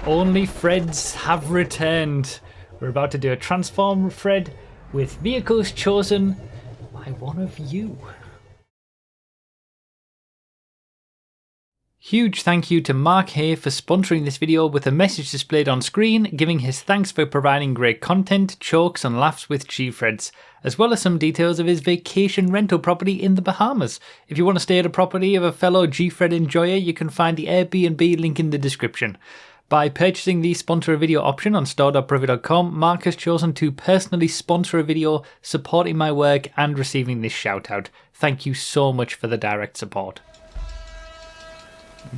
Onlyfreds have returned. We're about to do a transform Fred with vehicles chosen by one of you. Huge thank you to Mark Hay for sponsoring this video with a message displayed on screen giving his thanks for providing great content, jokes and laughs with Gfreds, as well as some details of his vacation rental property in the Bahamas. If you want to stay at a property of a fellow Gfred enjoyer, you can find the Airbnb link in the description. By purchasing the sponsor a video option on store.broughy.com, Mark has chosen to personally sponsor a video supporting my work and receiving this shout out. Thank you so much for the direct support.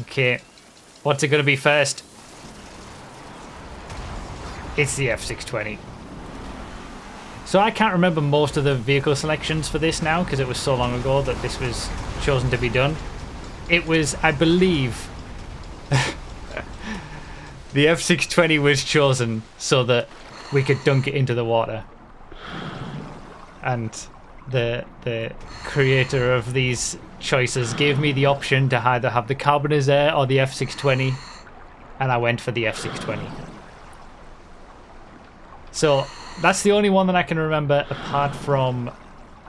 Okay, what's it going to be first? It's the F620. So I can't remember most of the vehicle selections for this now because it was so long ago that this was chosen to be done. It was, I believe, the F620 was chosen so that we could dunk it into the water. And the creator of these choices gave me the option to either have the Carbonizer or the F620, and I went for the F620. So that's the only one that I can remember apart from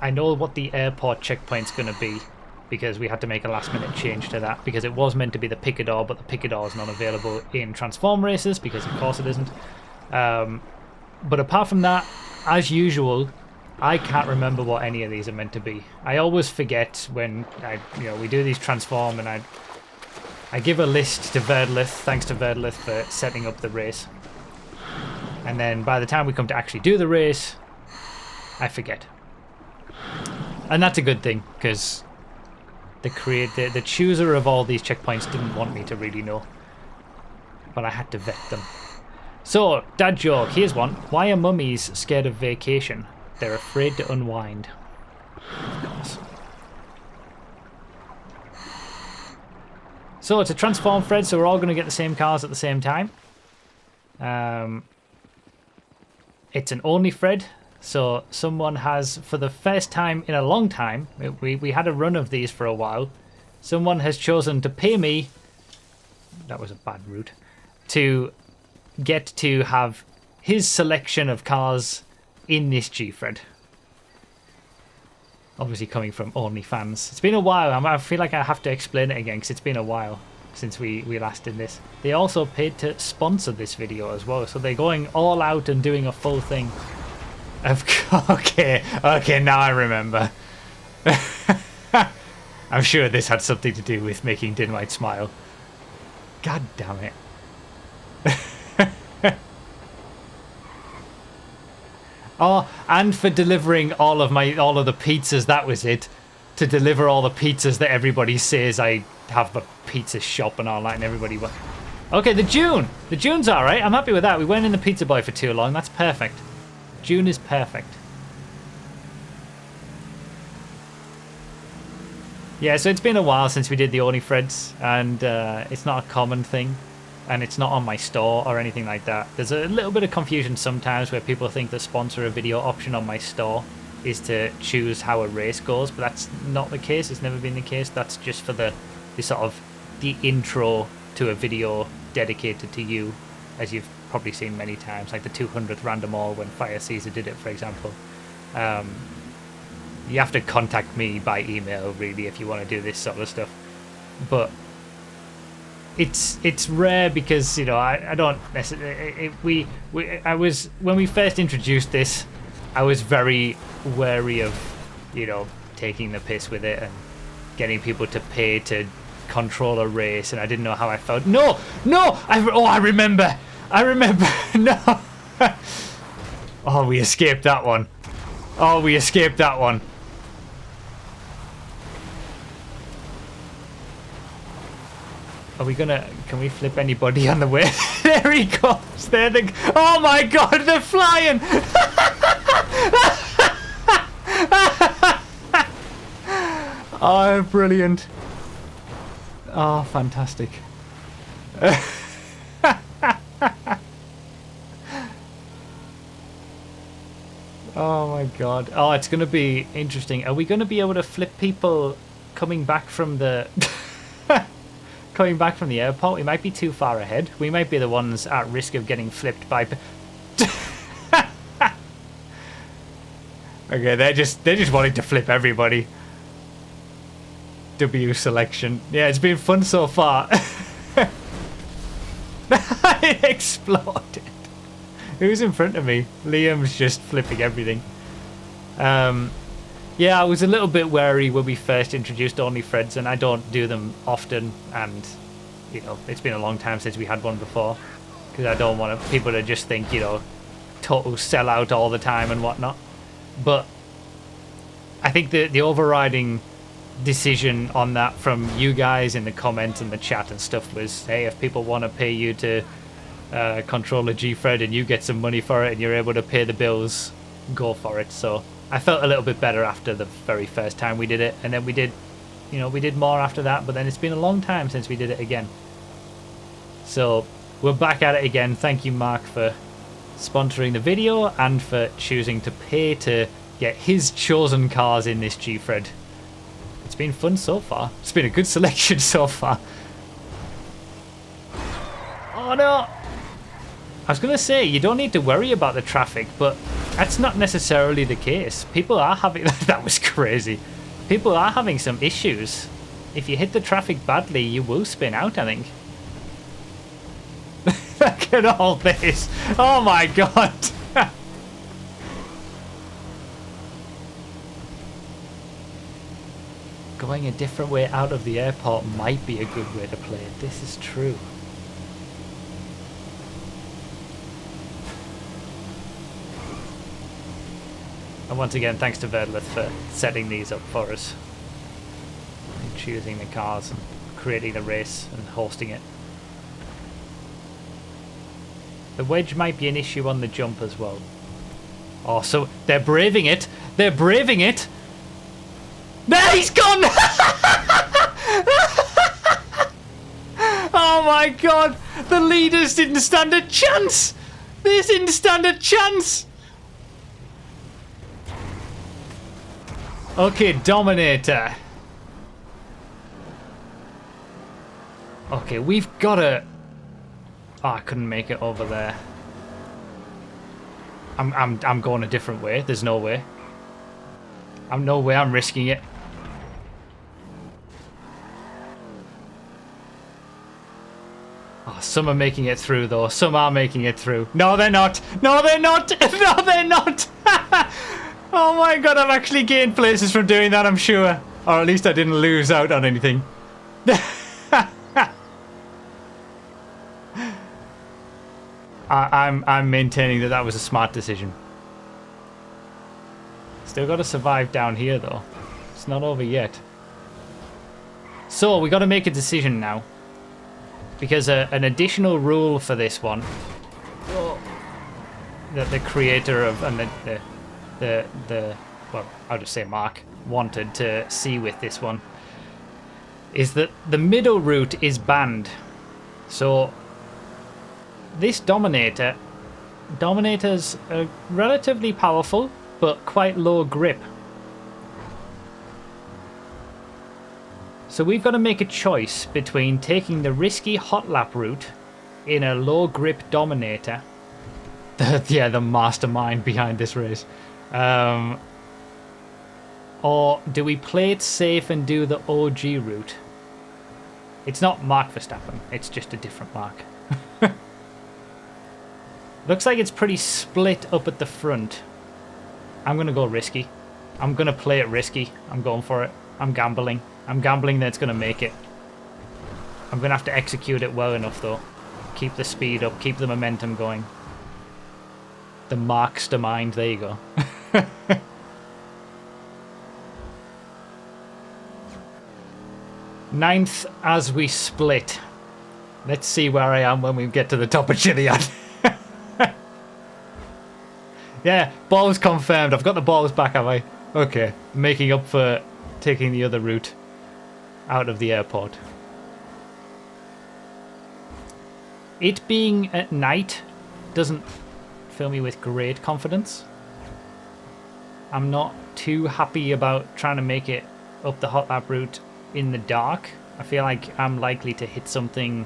I know what the airport checkpoint's going to be because we had to make a last minute change to that because it was meant to be the Picador, but the Picador is not available in Transform races because of course it isn't. But apart from that, as usual, I can't remember what any of these are meant to be. I always forget when we do these transform, and I give a list to Verdlith, thanks to Verdlith for setting up the race. And then by the time we come to actually do the race, I forget. And that's a good thing, because the chooser of all these checkpoints didn't want me to really know. But I had to vet them. So, dad joke, here's one. Why are mummies scared of vacation? They're afraid to unwind. Of course. So it's a transform Fred, so we're all going to get the same cars at the same time. It's an Onlyfred, so someone has, for the first time in a long time, we had a run of these for a while, someone has chosen to pay me, that was a bad route, to get to have his selection of cars in this Gfred. Obviously coming from OnlyFans. It's been a while. I feel like I have to explain it again because it's been a while since we last did this. They also paid to sponsor this video as well, so they're going all out and doing a full thing. Okay, now I remember. I'm sure this had something to do with making Dinwhite smile. God damn it. Oh, and for delivering all of the pizzas, that was it. To deliver all the pizzas that everybody says I have a pizza shop and all that, and everybody went. Okay, the June. The June's alright. I'm happy with that. We weren't in the Pizza Boy for too long. That's perfect. June is perfect. Yeah, so it's been a while since we did the Onlyfreds, and it's not a common thing. And it's not on my store or anything like that. There's a little bit of confusion sometimes where people think the sponsor a video option on my store is to choose how a race goes, but that's not the case. It's never been the case. That's just for the sort of the intro to a video dedicated to you, as you've probably seen many times, like the 200th Random All when Fire Caesar did it, for example. You have to contact me by email really if you want to do this sort of stuff, but it's rare because I don't necessarily when we first introduced this, I was very wary of taking the piss with it and getting people to pay to control a race, and I didn't know how I felt. No, I remember no. Oh, we escaped that one. Are we gonna? Can we flip anybody on the way? There he goes. There they. Oh my God! They're flying. Oh, brilliant! Oh, fantastic! Oh my God! Oh, it's gonna be interesting. Are we gonna be able to flip people coming back from the? coming back from the airport, we might be too far ahead. We might be the ones at risk of getting flipped by... Okay, they're just wanting to flip everybody. W selection. Yeah, it's been fun so far. It exploded. Who's in front of me? Liam's just flipping everything. Yeah, I was a little bit wary when we first introduced Onlyfreds, and I don't do them often, and you know, it's been a long time since we had one before, because I don't want people to just think, you know, total sellout all the time and whatnot. But I think the overriding decision on that from you guys in the comments and the chat and stuff was, hey, if people want to pay you to control a Gfred and you get some money for it and you're able to pay the bills, go for it. So I felt a little bit better after the very first time we did it, and then we did, you know, we did more after that, but then it's been a long time since we did it again. So we're back at it again. Thank you, Mark, for sponsoring the video and for choosing to pay to get his chosen cars in this Gfred. It's been fun so far. It's been a good selection so far. Oh no! I was going to say, you don't need to worry about the traffic, but that's not necessarily the case. People are having... That was crazy. People are having some issues. If you hit the traffic badly, you will spin out, I think. Look at all this. Oh my god. Going a different way out of the airport might be a good way to play it. This is true. And once again, thanks to Verdleth for setting these up for us. And choosing the cars and creating the race and hosting it. The wedge might be an issue on the jump as well. Oh, so they're braving it. They're braving it. There, he's gone! Oh my god! The leaders didn't stand a chance! They didn't stand a chance! Okay, Dominator. Okay, we've got to... Oh, I couldn't make it over there. I'm going a different way. There's no way. No way I'm risking it. Oh, some are making it through though. Some are making it through. No, they're not. No, they're not. No, they're not. Oh my god, I've actually gained places from doing that, I'm sure. Or at least I didn't lose out on anything. I'm maintaining that that was a smart decision. Still got to survive down here though. It's not over yet. So we got to make a decision now, because an additional rule for this one that the creator of and the well, I'll just say Mark wanted to see with this one is that the middle route is banned. So this Dominator's relatively powerful but quite low grip. So we've got to make a choice between taking the risky hot lap route in a low grip Dominator. Yeah, the mastermind behind this race. Or do we play it safe and do the OG route? It's not Mark Verstappen, it's just a different Mark. Looks like it's pretty split up at the front. I'm going to go risky. I'm going to play it risky. I'm going for it. I'm gambling. I'm gambling that it's going to make it. I'm going to have to execute it well enough though. Keep the speed up, keep the momentum going. The Markstermind, there you go. Ninth as we split. Let's see where I am when we get to the top of Chiliad. Yeah, balls confirmed. I've got the balls back, have I? Okay, making up for taking the other route out of the airport. It being at night doesn't fill me with great confidence. I'm not too happy about trying to make it up the hot lap route in the dark, I feel like I'm likely to hit something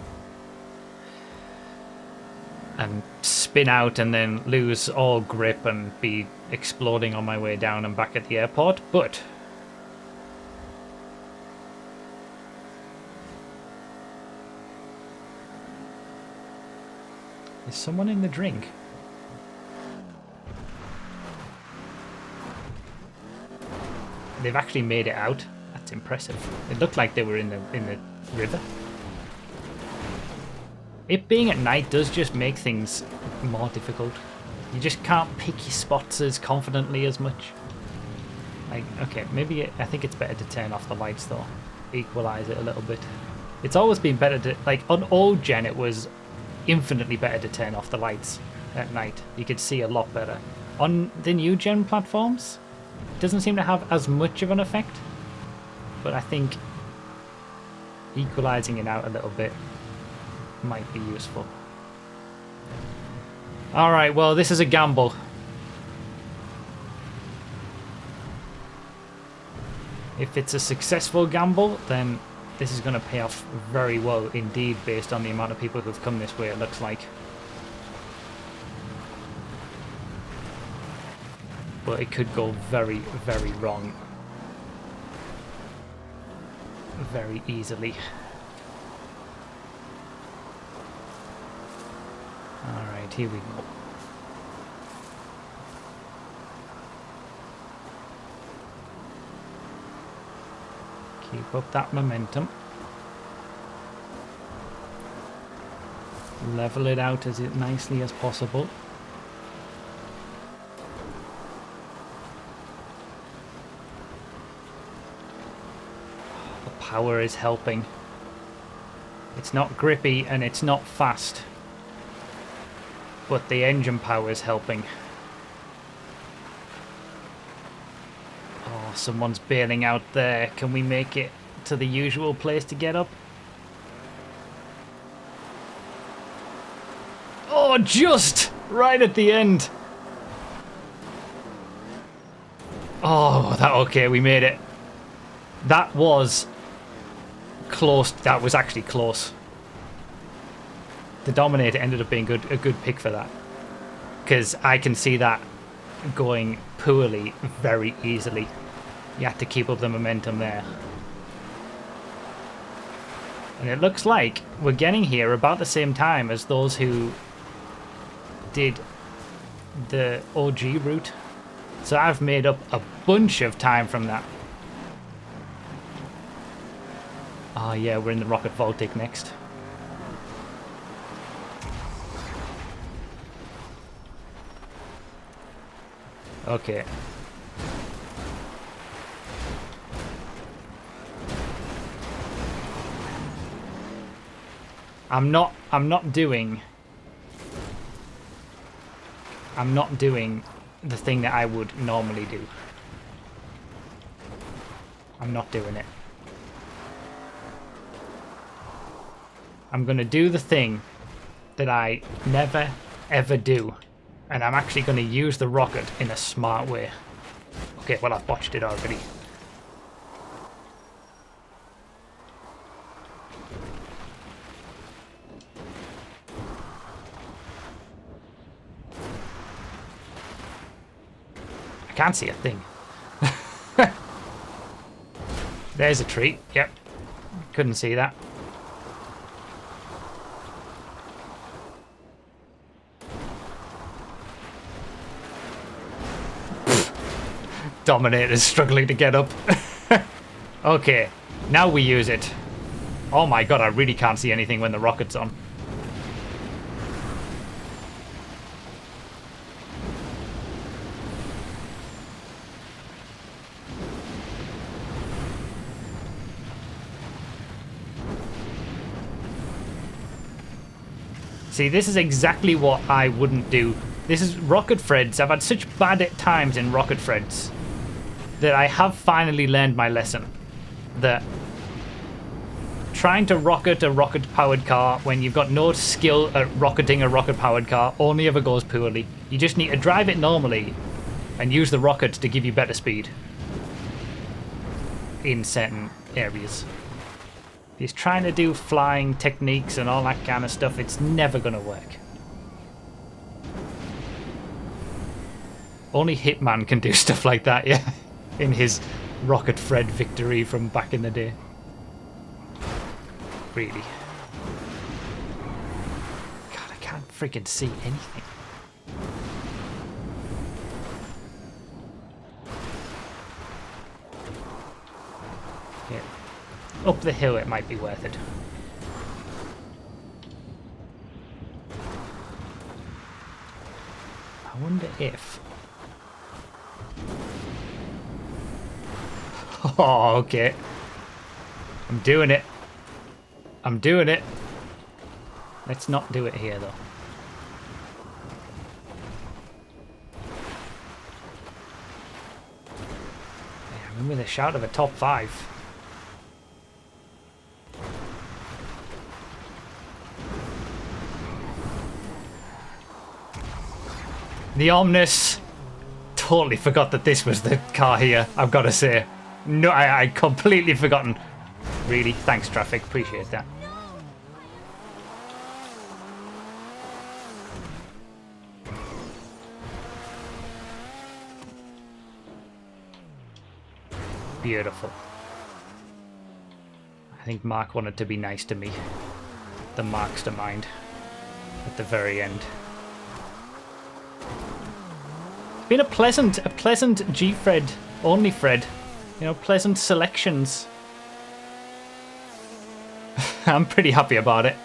and spin out and then lose all grip and be exploding on my way down and back at the airport, but is someone in the drink? They've actually made it out. That's impressive. It looked like they were in the river. It being at night does just make things more difficult. You just can't pick your spots as confidently as much. Like, okay, maybe I think it's better to turn off the lights though. Equalize it a little bit. It's always been better to, like, on old gen it was infinitely better to turn off the lights at night. You could see a lot better. On the new gen platforms, it doesn't seem to have as much of an effect. But I think equalizing it out a little bit might be useful. Alright, well, this is a gamble. If it's a successful gamble, then this is going to pay off very well indeed, based on the amount of people who've come this way, it looks like. But it could go very, very wrong. Very easily. Alright, here we go. Keep up that momentum. Level it out as nicely as possible. The power is helping. It's not grippy and it's not fast, but the engine power is helping. Oh, someone's bailing out there. Can we make it to the usual place to get up? Oh, just right at the end. Oh, that okay, we made it. That was close. That was actually close. The Dominator ended up being a good pick for that, because I can see that going poorly very easily. You have to keep up the momentum there. And it looks like we're getting here about the same time as those who did the OG route. So I've made up a bunch of time from that. Oh yeah, we're in the Rocket Voltic next. Okay. I'm not doing the thing that I would normally do. I'm not doing it. I'm gonna do the thing that I never ever do. And I'm actually going to use the rocket in a smart way. Okay, well, I've botched it already. I can't see a thing. There's a tree. Yep. Couldn't see that. Dominator's struggling to get up. Okay, now we use it. Oh my god, I really can't see anything when the rocket's on. See, this is exactly what I wouldn't do. This is Onlyfreds. I've had such bad times in Onlyfreds that I have finally learned my lesson. That trying to rocket a rocket-powered car when you've got no skill at rocketing a rocket-powered car only ever goes poorly. You just need to drive it normally and use the rocket to give you better speed in certain areas. He's trying to do flying techniques and all that kind of stuff. It's never going to work. Only Hitman can do stuff like that, yeah. In his Rocket Fred victory from back in the day. Really. God, I can't freaking see anything. Yeah. Up the hill it might be worth it. I wonder if... Oh, okay. I'm doing it. I'm doing it. Let's not do it here, though. Yeah, I'm with a shout of a top 5. The Omnis. Totally forgot that this was the car here, I've got to say. No, I completely forgotten. Really, thanks traffic, appreciate that. Beautiful. I think Mark wanted to be nice to me. The Markstermind at the very end. It's been a pleasant Gfred, Onlyfred. You know, pleasant selections. I'm pretty happy about it.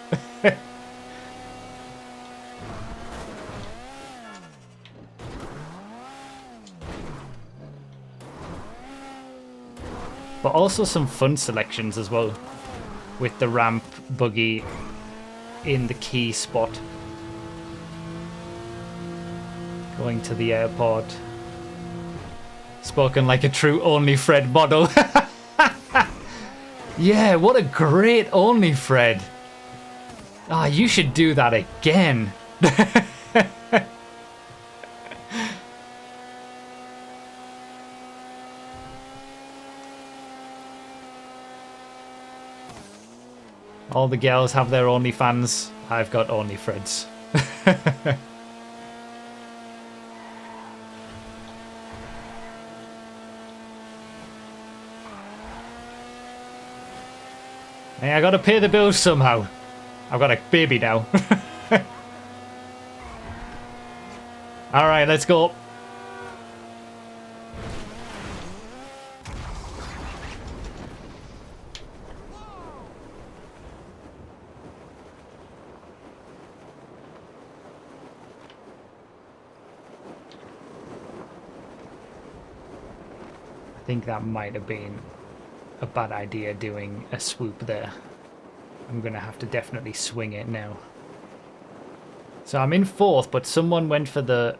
But also some fun selections as well. With the ramp buggy in the key spot. Going to the airport. Spoken like a true Onlyfred model. Yeah, what a great Onlyfred. Ah, you should do that again. All the girls have their OnlyFans. I've got Onlyfreds. Hey, I gotta pay the bills somehow. I've got a baby now. Alright, let's go. I think that might have been a bad idea doing a swoop there. I'm gonna have to definitely swing it now. So I'm in 4th, but someone went for the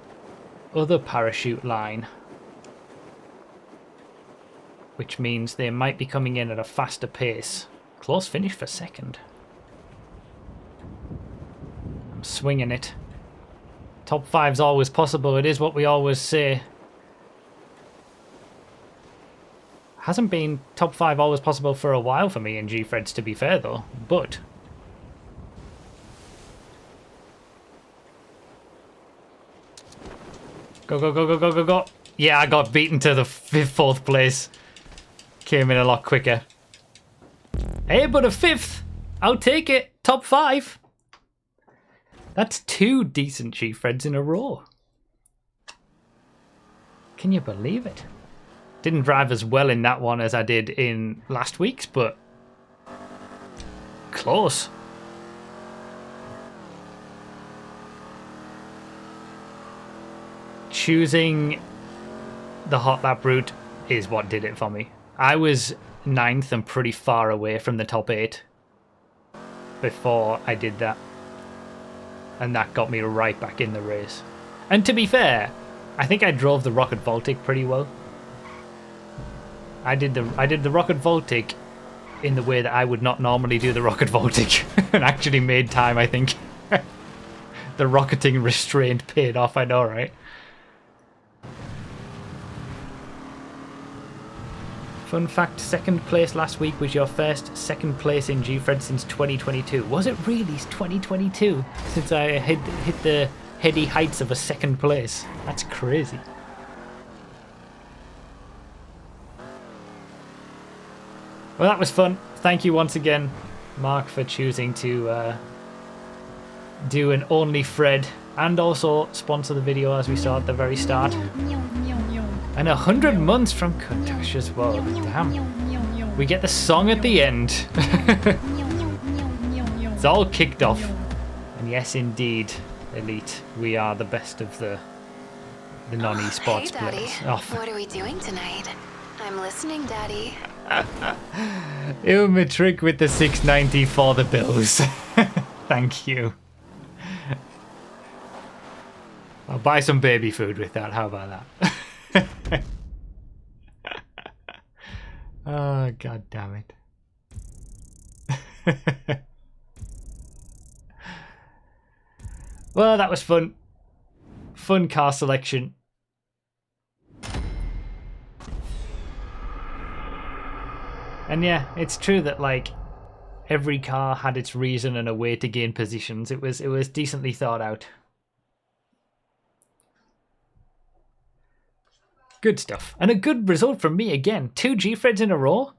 other parachute line, which means they might be coming in at a faster pace. Close finish for 2nd. I'm swinging it. Top 5's always possible. It is what we always say. Hasn't been top 5 always possible for a while for me in Gfreds, to be fair though, but go, go, go, go, go, go, go. Yeah, I got beaten to the 4th place. Came in a lot quicker. Hey, but a 5th. I'll take it. Top 5. That's 2 decent Gfreds in a row. Can you believe it? Didn't drive as well in that one as I did in last week's, but close. Choosing the hot lap route is what did it for me. I was 9th and pretty far away from the top 8 before I did that. And that got me right back in the race. And to be fair, I think I drove the Rocket Voltic pretty well. I did the Rocket Voltic in the way that I would not normally do the Rocket Voltic and actually made time, I think. The rocketing restraint paid off, I know, right? Fun fact, second place last week was your first second place in Gfred since 2022. Was it really 2022 since I hit the heady heights of a second place? That's crazy. Well, that was fun. Thank you once again, Mark, for choosing to do an Onlyfred and also sponsor the video as we saw at the very start. And 100 months from Kutush as well. Damn. We get the song at the end. It's all kicked off. And yes, indeed, Elite, we are the best of the non-esports players. Oh, what are we doing tonight? I'm listening, Daddy. Ilma trick with the 690 for the bills. Thank you. I'll buy some baby food with that. How about that? Oh, god damn it. Well, that was fun. Fun car selection. And yeah, it's true that like every car had its reason and a way to gain positions. It was decently thought out. Good stuff. And a good result from me again. 2 Gfreds in a row.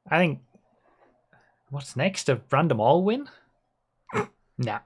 I think what's next? A random all win? Nah.